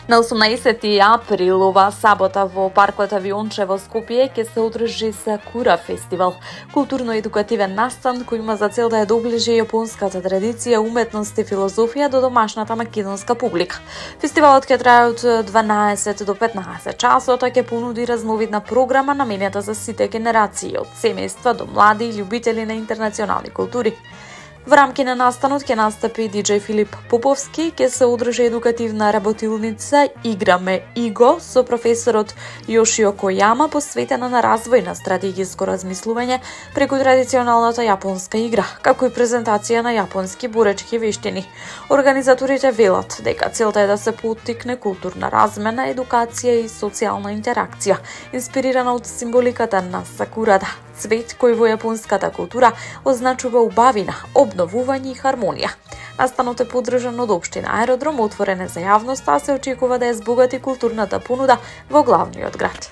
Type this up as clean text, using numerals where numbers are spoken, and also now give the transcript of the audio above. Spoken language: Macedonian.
На 18 април ова сабота во паркот Авионче во Скопје ќе се одржи Сакура фестивал, културно-едукативен настан кој има за цел да ја доближи јапонската традиција, уметност и филозофија до домашната македонска публика. Фестивалот ќе трае од 12 до 15 часот, а ќе понуди разновидна програма наменета за сите генерации, од семејства до млади и љубители на интернационални култури. Во рамки на настанот ќе настапи диџеј Филип Поповски, ќе се одржи едукативна работилница Играме Иго со професорот Јошио Којама, посветена на развој на стратегиско размислување преку традиционалната јапонска игра, како и презентација на јапонски боречки вештини. Организаторите велат дека целта е да се поттикне културна размена, едукација и социјална интеракција, инспирирана од символиката на сакурата, цвет кој во јапонската култура означува убавина, обновување и хармонија. Настанот е поддржан од општина Аеродром, отворен е за јавноста, а се очекува да ја збогати културната понуда во главниот град.